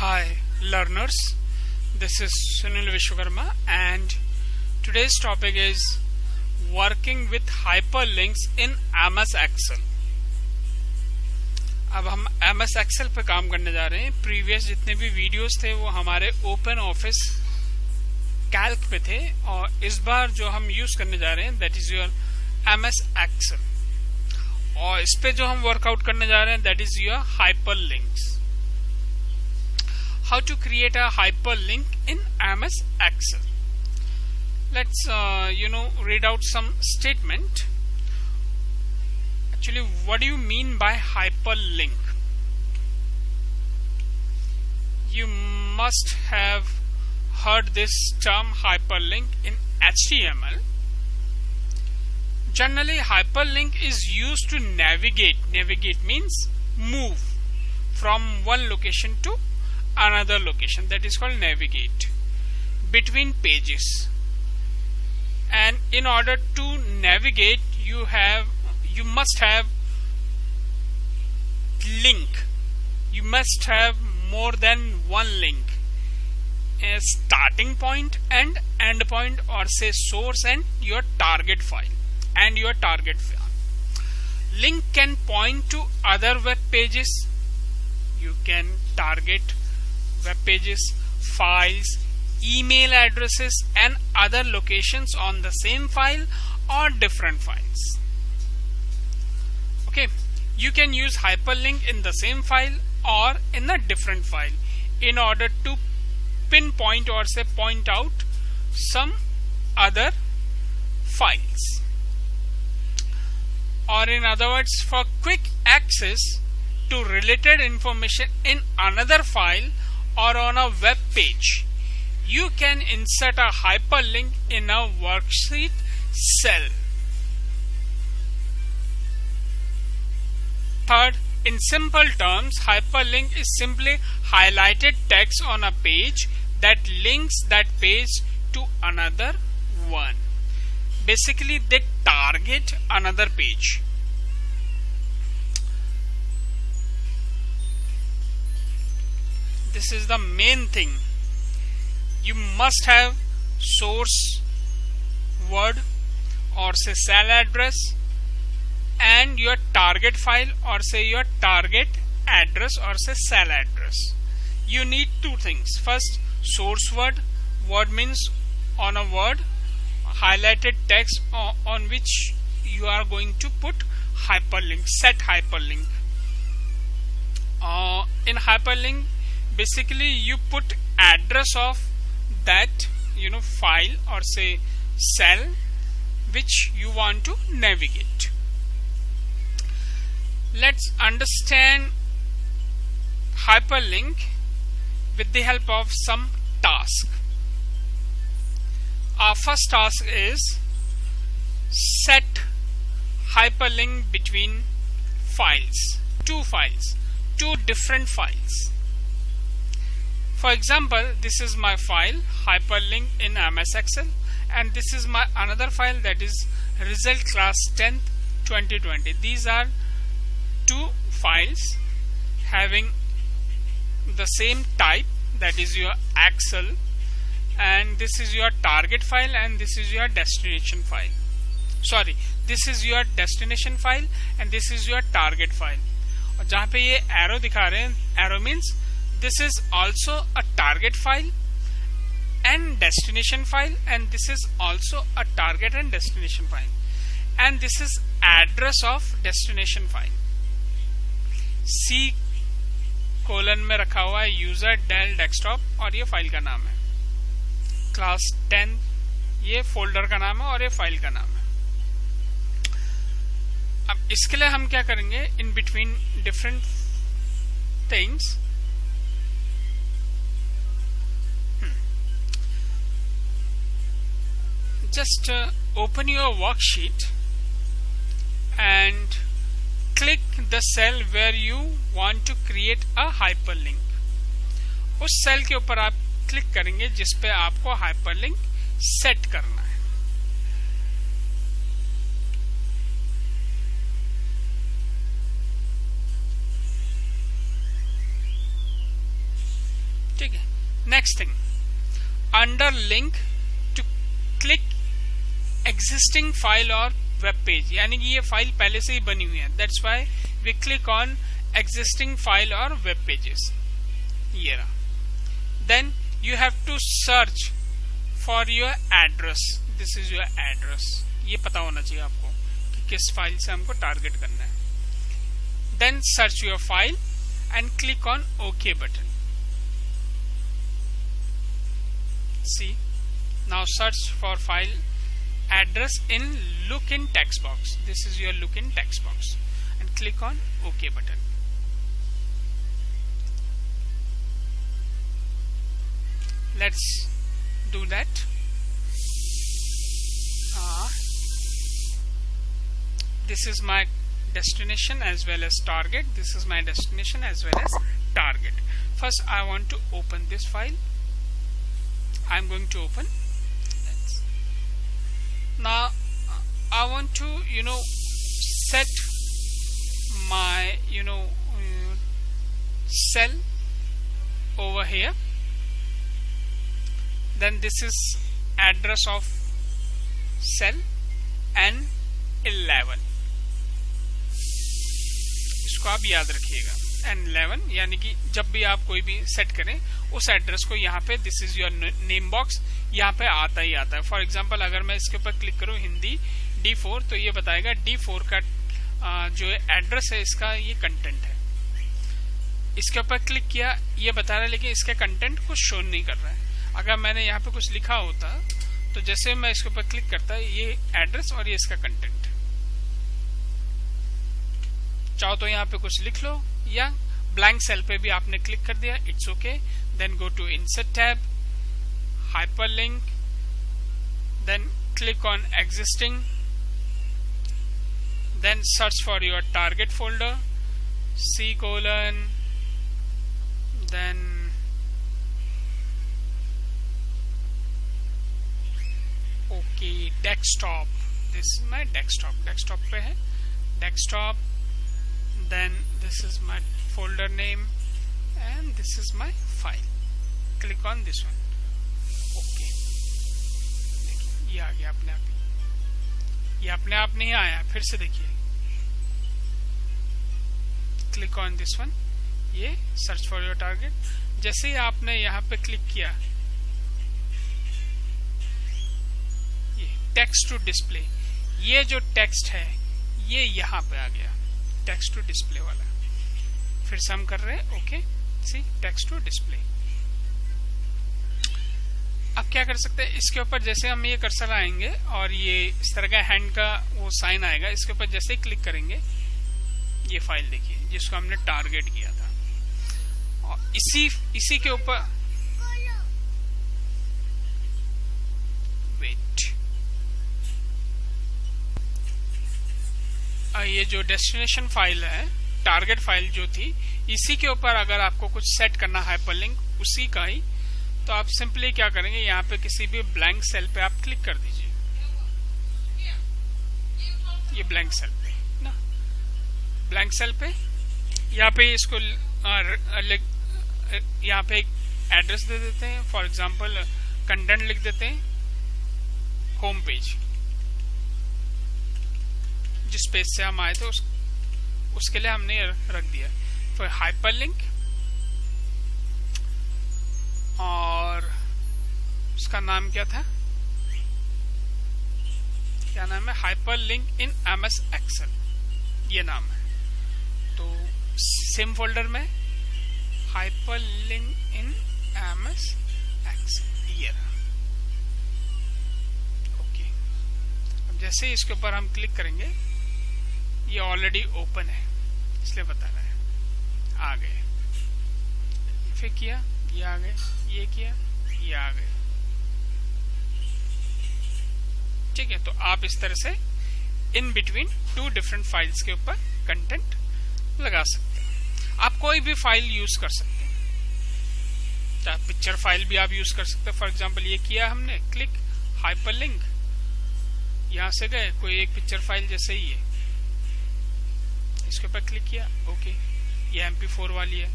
Hi learners, this is Sunil Vishwakarma and today's topic is working with hyperlinks in MS Excel. अब हम MS Excel पे काम करने जा रहे हैं. प्रीवियस जितने भी वीडियोस थे वो हमारे ओपन ऑफिस कैल्क पे थे और इस बार जो हम यूज करने जा रहे हैं that is your MS Excel और इस पे जो हम वर्कआउट करने जा रहे हैं that is your hyperlinks. How to create a hyperlink in MS Excel. Let's read out some statement. Actually, what do you mean by hyperlink? You must have heard this term hyperlink in HTML. Generally, hyperlink is used to navigate. Navigate means move from one location to another location. That is called navigate between pages. And in order to navigate, you must have link. You must have more than one link, a starting point and end point, or say source and your target file and your target file. Link can point to other web pages. You can target web pages, files, email addresses and other locations on the same file or different files. Okay, you can use hyperlink in the same file or in a different file in order to pinpoint or say point out some other files, or in other words, for quick access to related information in another file or on a web page, you can insert a hyperlink in a worksheet cell. Third, in simple terms, hyperlink is simply highlighted text on a page that links that page to another one. Basically, they target another page. This is the main thing. You must have source word or say cell address and your target file or say your target address or say cell address. You need two things. First, source word. Word means on a word, highlighted text on which you are going to put hyperlink, set hyperlink. In hyperlink, basically you put address of that file or say cell which you want to navigate. Let's understand hyperlink with the help of some task. Our first task is set hyperlink between files, two different files. For example, this is my file hyperlink in MS Excel and this is my another file that is result class 10th 2020. These are two files having the same type, that is your Excel, and this is your target file and this is your destination file. Sorry, this is your destination file and this is your target file. और जहाँ पे ये arrow दिखा रहे हैं, arrow means this is also a target file and destination file, and this is also a target and destination file, and this is address of destination file. C colon में रखा हुआ है यूजर डेल डेस्कटॉप और ये file का नाम है. Class 10 ये फोल्डर का नाम है और ये फाइल का नाम है. अब इसके लिए हम क्या करेंगे, in between different things just open your worksheet and click the cell where you want to create a hyperlink. उस सेल के ऊपर आप क्लिक करेंगे जिस पे आपको हाइपरलिंक सेट करना है. Next thing, under link to click existing file और वेब पेज, यानी कि ये फाइल पहले से ही बनी हुई है, that's why we click on existing file और वेब पेजेस, ये रहा. Then you have to search for your address, this is your address, ये पता होना चाहिए आपको कि किस फाइल से हमको टारगेट करना है. Then search your file and click on okay button. See, now search for file address in look in text box, this is your look in text box, and click on OK button. Let's do that. This is my destination as well as target, this is my destination as well as target. First I want to open this file. I'm going to open. Now I want to set my cell over here. Then this is address of cell N11, इसको आप याद रखिएगा. N11 यानी कि जब भी आप कोई भी सेट करें उस एड्रेस को यहाँ पे, this is your name box, यहाँ पे आता ही आता है. फॉर एग्जांपल अगर मैं इसके ऊपर क्लिक करूँ हिंदी D4, तो ये बताएगा D4 का जो एड्रेस है इसका ये कंटेंट है. इसके ऊपर क्लिक किया, ये बता रहा है, लेकिन इसका कंटेंट कुछ शो नहीं कर रहा है. अगर मैंने यहाँ पे कुछ लिखा होता तो जैसे मैं इसके ऊपर क्लिक करता, ये एड्रेस और ये इसका कंटेंट. चाहो तो यहाँ पे कुछ लिख लो, या ब्लैंक सेल पे भी आपने क्लिक कर दिया, it's okay. Then go to insert tab, hyperlink, then click on existing, then search for your target folder, C:, then okay, desktop, this is my desktop पे है desktop, then this is my folder name and this is my file. Click on this one. Okay, देखिए ये आ गया अपने आप ही, ये अपने आप नहीं आया, फिर से देखिए. क्लिक ऑन दिस वन, ये सर्च फॉर योर टारगेट. जैसे ही आपने यहाँ पे क्लिक किया, ये टेक्स्ट टू डिस्प्ले, ये जो टेक्स्ट है ये यहाँ पे आ गया, टेक्स्ट टू डिस्प्ले वाला. फिर से हम कर रहे हैं okay, see text to display. अब क्या कर सकते हैं, इसके ऊपर जैसे हम ये कर्सर आएंगे और ये इस तरह का हैंड का वो साइन आएगा, इसके ऊपर जैसे ही क्लिक करेंगे ये फाइल देखिए जिसको हमने टारगेट किया था, और इसी के ऊपर वेट, ये जो डेस्टिनेशन फाइल है, टारगेट फाइल जो थी, इसी के ऊपर अगर आपको कुछ सेट करना हाइपरलिंक उसी का ही, तो आप सिंपली क्या करेंगे, यहाँ पे किसी भी ब्लैंक सेल पे आप क्लिक कर दीजिए, ये ब्लैंक सेल पे ना, ब्लैंक सेल पे यहाँ पे इसको यहाँ पे एक एड्रेस दे देते हैं. फॉर एग्जांपल कंटेंट लिख देते हैं, होम पेज, जिस पेज से हम आए थे उसके लिए हमने रख दिया. फिर हाइपरलिंक, और उसका नाम क्या था, क्या नाम है, हाइपरलिंक इन MS एक्सेल, ये नाम है. तो सेम फोल्डर में हाइपरलिंक इन MS एक्सेल, ये रहा. ओके, अब जैसे ही इसके ऊपर हम क्लिक करेंगे, ये ऑलरेडी ओपन है इसलिए बता रहा है, आ गए. फिर किया, ये आ गए, ये किया, ये आ गए. ठीक है, तो आप इस तरह से in between two different files के ऊपर कंटेंट लगा सकते हैं. आप कोई भी फाइल यूज कर सकते हैं, चाहे पिक्चर फाइल भी आप यूज कर सकते हैं. फॉर एग्जांपल ये किया हमने, क्लिक हाइपरलिंक, यहां से गए कोई एक पिक्चर फाइल जैसे ही है, इसके ऊपर क्लिक किया, ओके, ये MP4 वाली है,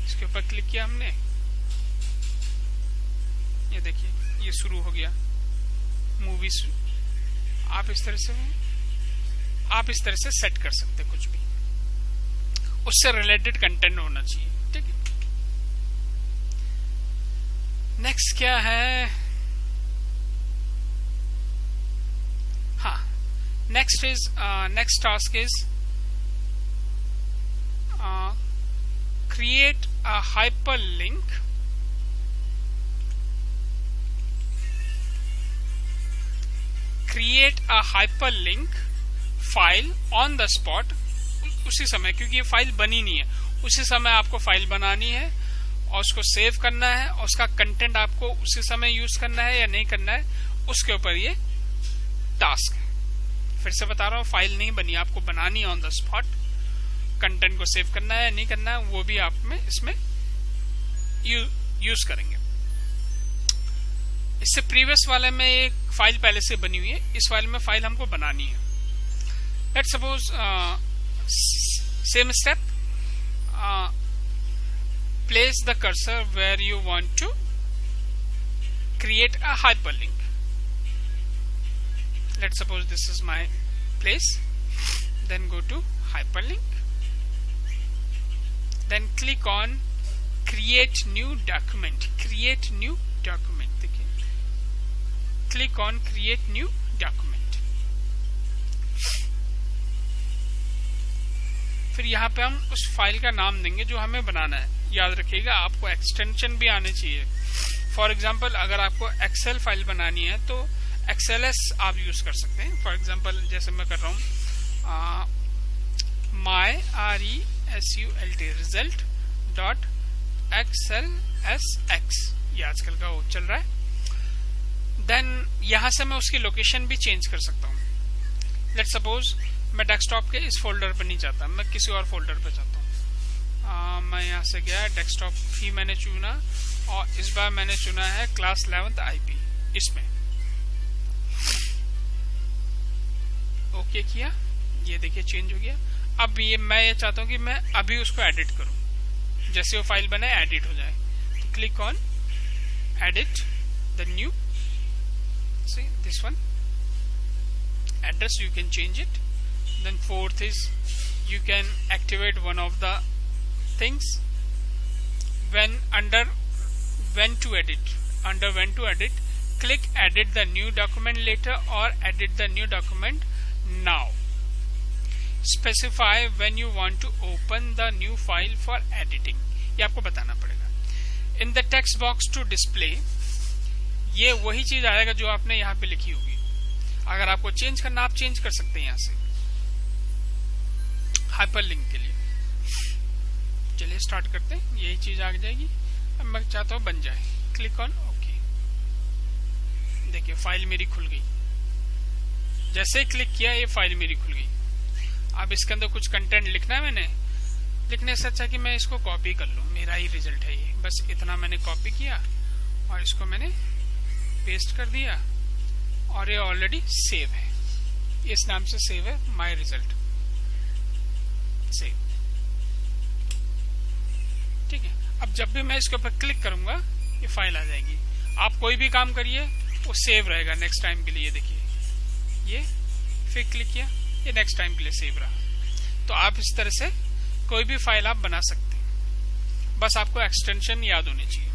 इसके ऊपर क्लिक किया हमने, ये देखिए ये शुरू हो गया मूवीज। आप इस तरह से सेट कर सकते हैं, कुछ भी उससे रिलेटेड कंटेंट होना चाहिए, ठीक है। नेक्स्ट क्या है? हाँ, next task is create a hyperlink file on the spot, उसी समय, क्योंकि ये फाइल बनी नहीं है, उसी समय आपको फाइल बनानी है और उसको सेव करना है और उसका कंटेंट आपको उसी समय यूज करना है या नहीं करना है, उसके ऊपर ये टास्क है। फिर से बता रहा हूं, फाइल नहीं बनी, आपको बनानी है ऑन द स्पॉट। कंटेंट को सेव करना है या नहीं करना है वो भी आप में इसमें यूज करेंगे। इससे प्रीवियस वाले में एक फाइल पहले से बनी हुई है, इस फाइल में फाइल हमको बनानी है। Let's suppose same step, place the cursor where you want to create a hyperlink. Let's suppose this is my place, then go to hyperlink, then click on create new document, देखिए click on create new document। फिर यहाँ पे हम उस file का नाम देंगे जो हमें बनाना है। याद रखिएगा आपको एक्सटेंशन भी आने चाहिए। फॉर एग्जाम्पल अगर आपको एक्सेल फाइल बनानी है तो XLS आप यूज कर सकते हैं। फॉर एग्जाम्पल जैसे मैं कर रहा हूँ my result.xlsx, ये आजकल का वो चल रहा है। देन यहां से मैं उसकी लोकेशन भी चेंज कर सकता हूँ। लेट्स सपोज मैं डेस्कटॉप के इस फोल्डर पर नहीं चाहता, मैं किसी और फोल्डर पर चाहता हूँ। मैं यहां से गया, डेस्कटॉप ही मैंने चुना और इस बार मैंने चुना है क्लास 11th IP, इसमें ओके किया, ये देखिए चेंज हो गया। अब मैं ये चाहता हूं कि मैं अभी उसको एडिट करूं, जैसे वो फाइल बने एडिट हो जाए, तो click on edit the new, see this one address, you can change it. Then fourth is you can activate one of the things when when to edit, click edit the new document later or edit the new document now. Specify when you want to open the new file for editing, ये आपको बताना पड़ेगा। In the text box to display, ये वही चीज आएगा जो आपने यहाँ पे लिखी होगी। अगर आपको चेंज करना आप चेंज कर सकते हैं यहाँ से हाइपरलिंक के लिए। चलिए स्टार्ट करते हैं, यही चीज आ जाएगी। अब मैं चाहता हूँ बन जाए, क्लिक ऑन ओके। देखिए फाइल मेरी खुल गई, जैसे ही क्लिक किया ये फाइल मेरी खुल गई। अब इसके अंदर कुछ कंटेंट लिखना है मैंने, लिखने से अच्छा कि मैं इसको कॉपी कर लूँ, मेरा ही रिजल्ट है ये। बस इतना मैंने कॉपी किया और इसको मैंने पेस्ट कर दिया और ये ऑलरेडी सेव है, इस नाम से सेव है, माय रिजल्ट सेव। ठीक है, अब जब भी मैं इसके ऊपर क्लिक करूंगा ये फाइल आ जाएगी। आप कोई भी काम करिए वो सेव रहेगा नेक्स्ट टाइम के लिए। देखिए ये फिर क्लिक किया, ये नेक्स्ट टाइम के लिए सेव रहा। तो आप इस तरह से कोई भी फाइल आप बना सकते हैं, बस आपको एक्सटेंशन याद होनी चाहिए।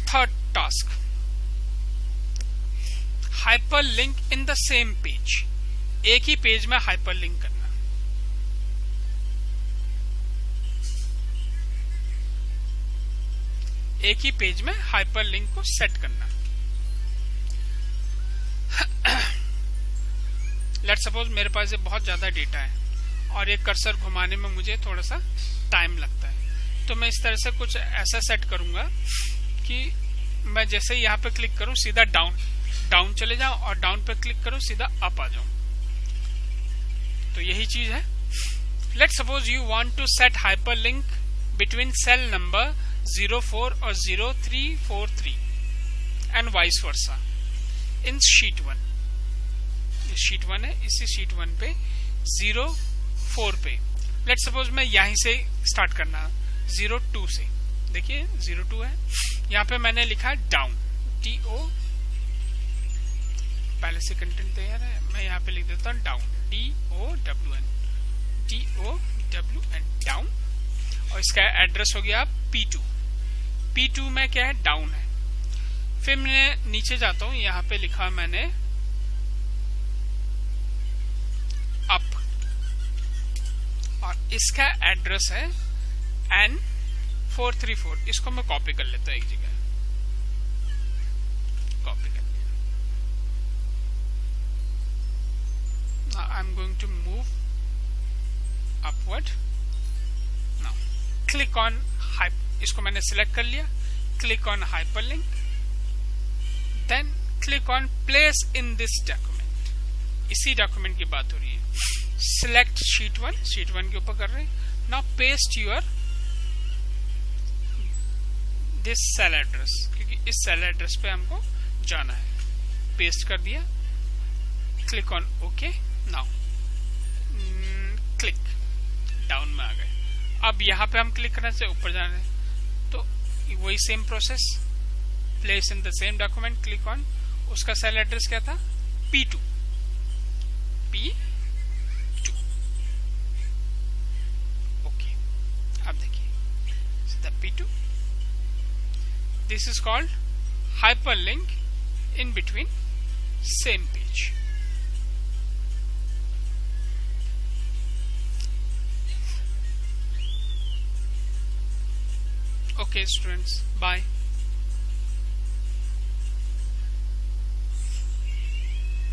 Third task, hyperlink in the same page, एक ही पेज में हाइपरलिंक करना। एक ही पेज में हाइपरलिंक को सेट करना। लेट्स सपोज मेरे पास ये बहुत ज्यादा डेटा है और ये कर्सर घुमाने में मुझे थोड़ा सा टाइम लगता है, तो मैं इस तरह से कुछ ऐसा सेट करूंगा कि मैं जैसे यहाँ पे क्लिक करूं सीधा डाउन चले जाऊं और डाउन पे क्लिक करूं सीधा अप आ जाऊं। तो यही चीज है। Let's suppose you want to set hyperlink between cell number 04 और 0343 and vice versa in sheet 1। ये शीट 1 है, इसी शीट 1 पे 04 पे लेट्स सपोज मैं यहीं से स्टार्ट करना 02 से देखिए 02 है। यहाँ पे मैंने लिखा डाउन, DO, पहले से कंटेंट तैयार है, मैं यहाँ पे लिख देता हूँ डाउन, DOWN, डाउन। और इसका एड्रेस हो गया P2 में क्या है, डाउन है। फिर मैं नीचे जाता हूँ, यहाँ पे लिखा मैंने अप, और इसका एड्रेस है N434। इसको मैं कॉपी कर लेता हूँ एक जगह, कॉपी कर लिया। Now I'm going to move upward. Now click on इसको मैंने सिलेक्ट कर लिया, click on hyperlink, then click on place in this document। इसी डॉक्यूमेंट की बात हो रही है। Select sheet 1 के ऊपर कर रहे हैं। Now paste your this cell address, क्योंकि इस सेल एड्रेस पे हमको जाना है। पेस्ट कर दिया, click on okay. Now click, down में आ गए। अब यहाँ पे हम क्लिक करने से ऊपर जाना है, तो वही same process, place in the same document, click on, उसका सेल एड्रेस क्या था, P2। ओके, अब देखिए P2, this is called hyperlink in between same page। Okay students, bye।